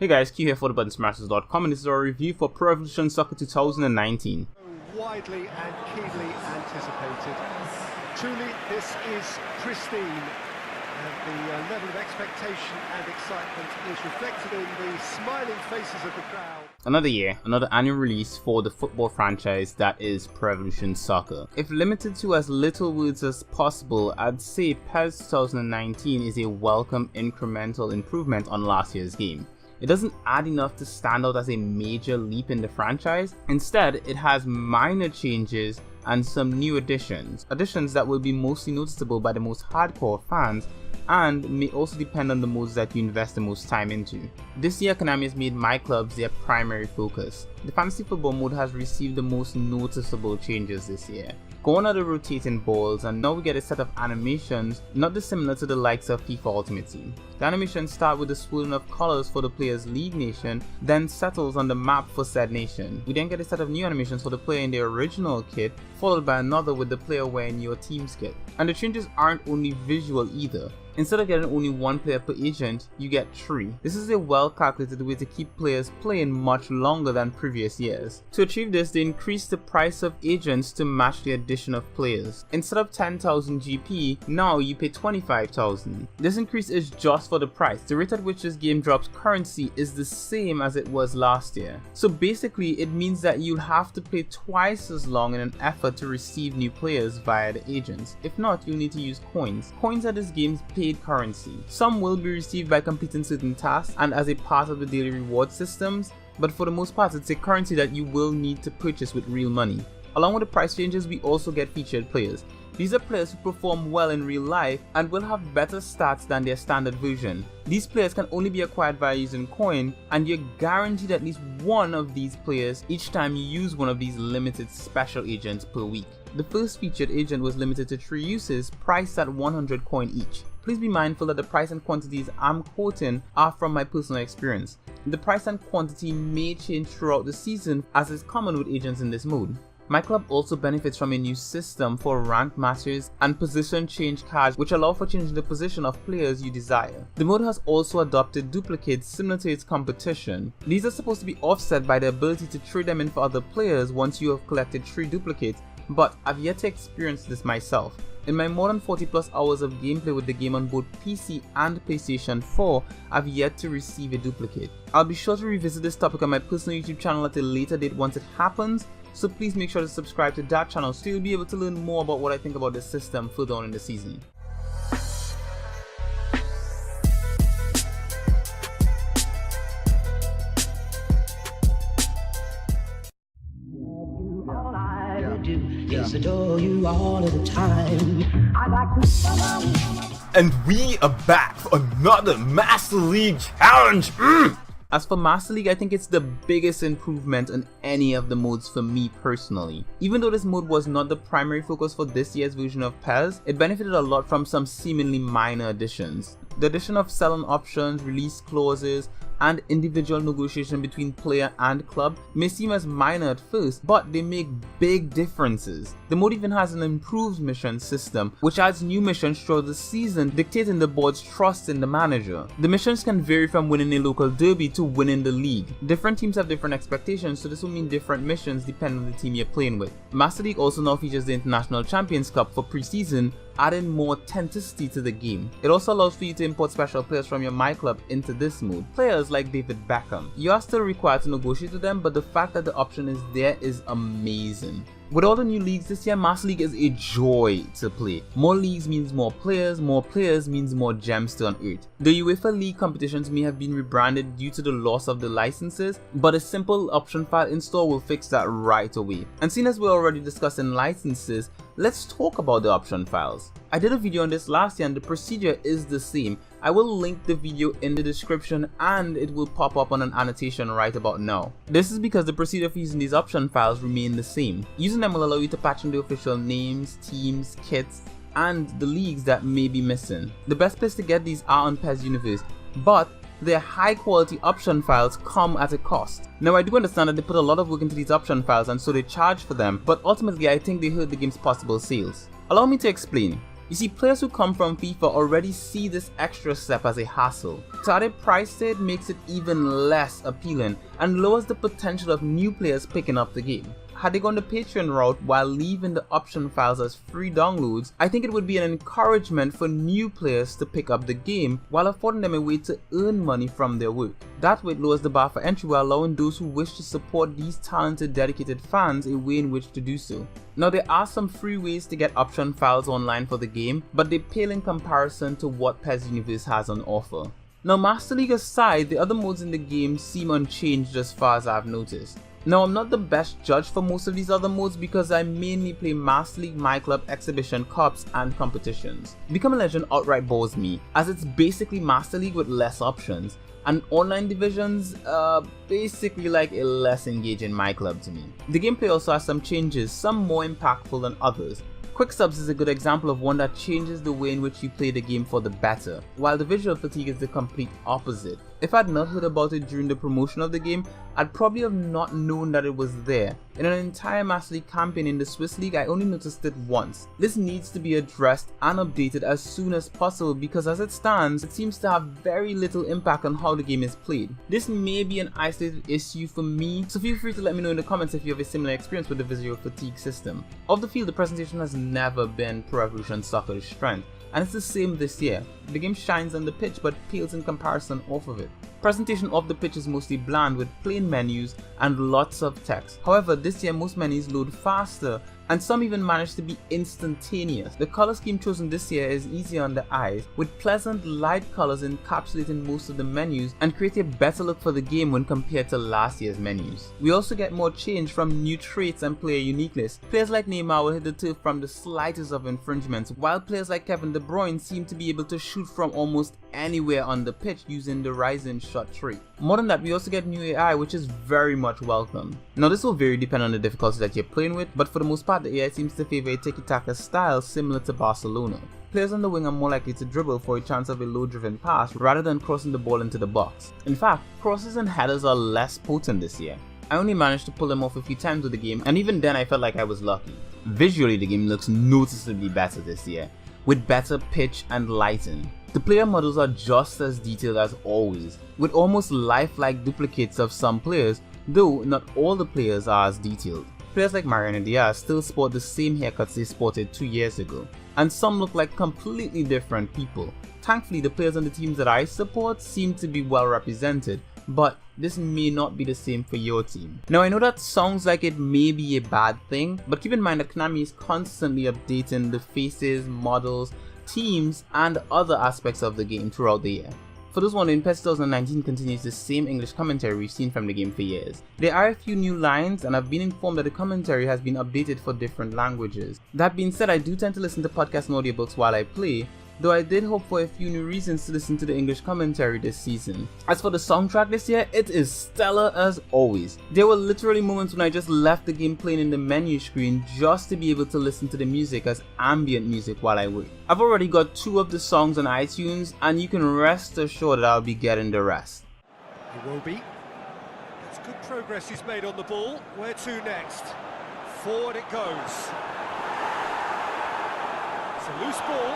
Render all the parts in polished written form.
Hey guys, Q here for thebuttonsmashers.com, and this is our review for Pro Evolution Soccer 2019. Widely and keenly anticipated. Truly, this is pristine, and the level of expectation and excitement is reflected in the smiling faces of the crowd. Another year, another annual release for the football franchise that is Pro Evolution Soccer. If limited to as little words as possible, I'd say PES 2019 is a welcome incremental improvement on last year's game. It doesn't add enough to stand out as a major leap in the franchise. Instead, it has minor changes and some new additions that will be mostly noticeable by the most hardcore fans and may also depend on the modes that you invest the most time into. This year, Konami has made MyClub their primary focus. The fantasy football mode has received the most noticeable changes this year. Gone are the rotating balls, and now we get a set of animations not dissimilar to the likes of FIFA Ultimate Team. The animations start with the swirling of colors for the player's league nation, then settles on the map for said nation. We then get a set of new animations for the player in their original kit, followed by another with the player wearing your team's kit. And the changes aren't only visual either. Instead of getting only one player per agent, you get 3. This is a well calculated way to keep players playing much longer than previous years. To achieve this, they increased the price of agents to match the addition of players. Instead of 10,000 GP, now you pay 25,000. This increase is just for the price. The rate at which this game drops currency is the same as it was last year. So basically, it means that you'll have to play twice as long in an effort to receive new players via the agents. If not, you'll need to use coins. Coins are this game's paid currency. Some will be received by completing certain tasks and as a part of the daily reward systems, but for the most part it's a currency that you will need to purchase with real money. Along with the price changes, we also get featured players. These are players who perform well in real life and will have better stats than their standard version. These players can only be acquired by using coin, and you're guaranteed at least one of these players each time you use one of these limited special agents per week. The first featured agent was limited to 3 uses, priced at 100 coin each. Please be mindful that the price and quantities I'm quoting are from my personal experience. The price and quantity may change throughout the season, as is common with agents in this mode. MyClub also benefits from a new system for rank matches and position change cards, which allow for changing the position of players you desire. The mode has also adopted duplicates similar to its competition. These are supposed to be offset by the ability to trade them in for other players once you have collected 3 duplicates, but I've yet to experience this myself. In my more than 40 plus hours of gameplay with the game on both PC and PlayStation 4, I've yet to receive a duplicate. I'll be sure to revisit this topic on my personal YouTube channel at a later date once it happens, so please make sure to subscribe to that channel so you'll be able to learn more about what I think about this system further on in the season. Yes, adore you all of the time. I like to. And we are back for another Master League challenge. As for Master League, I think it's the biggest improvement in any of the modes for me personally. Even though this mode was not the primary focus for this year's version of PES, it benefited a lot from some seemingly minor additions. The addition of sell-on options, release clauses, and individual negotiation between player and club may seem as minor at first, but they make big differences. The mode even has an improved mission system, which adds new missions throughout the season, dictating the board's trust in the manager. The missions can vary from winning a local derby to winning the league. Different teams have different expectations, so this will mean different missions depending on the team you're playing with. Master League also now features the International Champions Cup for pre-season, adding more authenticity to the game. It also allows for you to import special players from your MyClub into this mode. Players like David Beckham. You are still required to negotiate with them, but the fact that the option is there is amazing. With all the new leagues this year, Master League is a joy to play. More leagues means more players means more gems to unearth. The UEFA League competitions may have been rebranded due to the loss of the licenses, but a simple option file install will fix that right away. And seeing as we're already discussing licenses, let's talk about the option files. I did a video on this last year and the procedure is the same. I will link the video in the description and it will pop up on an annotation right about now. This is because the procedure for using these option files remain the same. Using them will allow you to patch in the official names, teams, kits, and the leagues that may be missing. The best place to get these are on PES Universe, but their high quality option files come at a cost. Now I do understand that they put a lot of work into these option files and so they charge for them, but ultimately I think they hurt the game's possible sales. Allow me to explain. You see, players who come from FIFA already see this extra step as a hassle. To add a price to it makes it even less appealing and lowers the potential of new players picking up the game. Had they gone the Patreon route while leaving the option files as free downloads, I think it would be an encouragement for new players to pick up the game while affording them a way to earn money from their work. That way it lowers the bar for entry while allowing those who wish to support these talented, dedicated fans a way in which to do so. Now, there are some free ways to get option files online for the game, but they pale in comparison to what PES Universe has on offer. Now, Master League aside, the other modes in the game seem unchanged as far as I've noticed. Now, I'm not the best judge for most of these other modes because I mainly play Master League, MyClub, Exhibition, Cups, and competitions. Become a Legend outright bores me, as it's basically Master League with less options, and online divisions basically like a less engaging MyClub to me. The gameplay also has some changes, some more impactful than others. Quick subs is a good example of one that changes the way in which you play the game for the better, while the visual fatigue is the complete opposite. If I'd not heard about it during the promotion of the game, I'd probably have not known that it was there. In an entire Master League campaign in the Swiss League, I only noticed it once. This needs to be addressed and updated as soon as possible because as it stands, it seems to have very little impact on how the game is played. This may be an isolated issue for me, so feel free to let me know in the comments if you have a similar experience with the visual fatigue system. Off the field, the presentation has never been Pro Evolution Soccer's strength, and it's the same this year. The game shines on the pitch but pales in comparison off of it. Presentation of the pitch is mostly bland with plain menus and lots of text. However, this year most menus load faster and some even manage to be instantaneous. The color scheme chosen this year is easy on the eyes, with pleasant light colors encapsulating most of the menus and create a better look for the game when compared to last year's menus. We also get more change from new traits and player uniqueness. Players like Neymar will hit the turf from the slightest of infringements, while players like Kevin De Bruyne seem to be able to shoot from almost anywhere on the pitch using the rising shot trait. More than that, we also get new AI, which is very much welcome. Now, this will vary depending on the difficulty that you're playing with, but for the most part the AI seems to favor a tiki-taka style similar to Barcelona. Players on the wing are more likely to dribble for a chance of a low-driven pass rather than crossing the ball into the box. In fact, crosses and headers are less potent this year. I only managed to pull them off a few times with the game, and even then I felt like I was lucky. Visually, the game looks noticeably better this year, with better pitch and lighting. The player models are just as detailed as always, with almost lifelike duplicates of some players, though not all the players are as detailed. Players like Mariano Diaz still sport the same haircuts they sported 2 years ago, and some look like completely different people. Thankfully, the players on the teams that I support seem to be well represented, but this may not be the same for your team. Now, I know that sounds like it may be a bad thing, but keep in mind that Konami is constantly updating the faces, models, teams, and other aspects of the game throughout the year. For those wondering, PES 2019 continues the same English commentary we've seen from the game for years. There are a few new lines, and I've been informed that the commentary has been updated for different languages. That being said, I do tend to listen to podcasts and audiobooks while I play, though I did hope for a few new reasons to listen to the English commentary this season. As for the soundtrack this year, it is stellar as always. There were literally moments when I just left the game playing in the menu screen just to be able to listen to the music as ambient music while I work. I've already got 2 of the songs on iTunes, and you can rest assured that I'll be getting the rest. He will be. It's good progress he's made on the ball. Where to next? Forward it goes. It's a loose ball.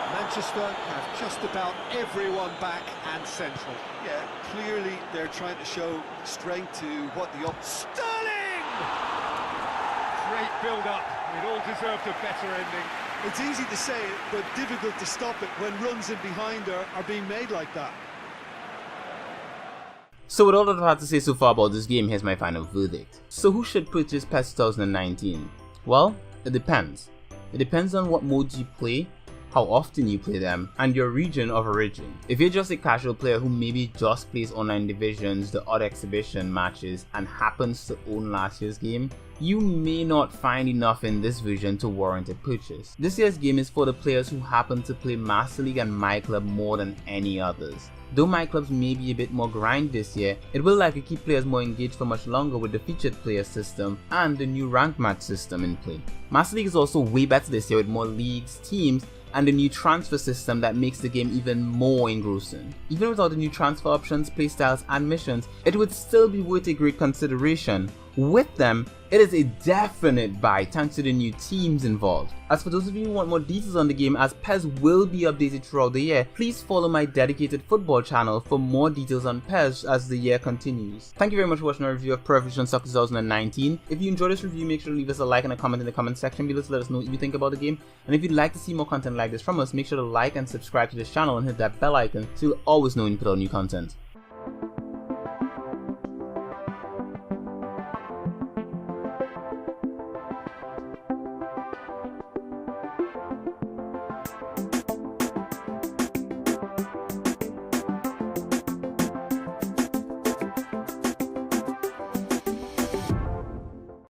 Manchester have just about everyone back and central. Yeah, clearly they're trying to show strength to what the Sterling! Great build-up. It all deserved a better ending. It's easy to say it, but difficult to stop it when runs in behind are being made like that. So with all that I've had to say so far about this game, here's my final verdict. So who should purchase PES 2019? Well, it depends. It depends on what modes you play, how often you play them, and your region of origin. If you're just a casual player who maybe just plays online divisions, the odd exhibition matches, and happens to own last year's game, you may not find enough in this version to warrant a purchase. This year's game is for the players who happen to play Master League and MyClub more than any others. Though MyClubs may be a bit more grind this year, it will likely keep players more engaged for much longer with the featured player system and the new rank match system in play. Master League is also way better this year with more leagues, teams, and a new transfer system that makes the game even more engrossing. Even without the new transfer options, playstyles, and missions, it would still be worth a great consideration. with them, it is a definite buy thanks to the new teams involved. As for those of you who want more details on the game, as PES will be updated throughout the year, please follow my dedicated football channel for more details on PES as the year continues. Thank you very much for watching our review of Pro Evolution Soccer 2019. If you enjoyed this review, make sure to leave us a like and a comment in the comment section below to let us know what you think about the game. And if you'd like to see more content like this from us, make sure to like and subscribe to this channel and hit that bell icon so you'll always know when we put out new content.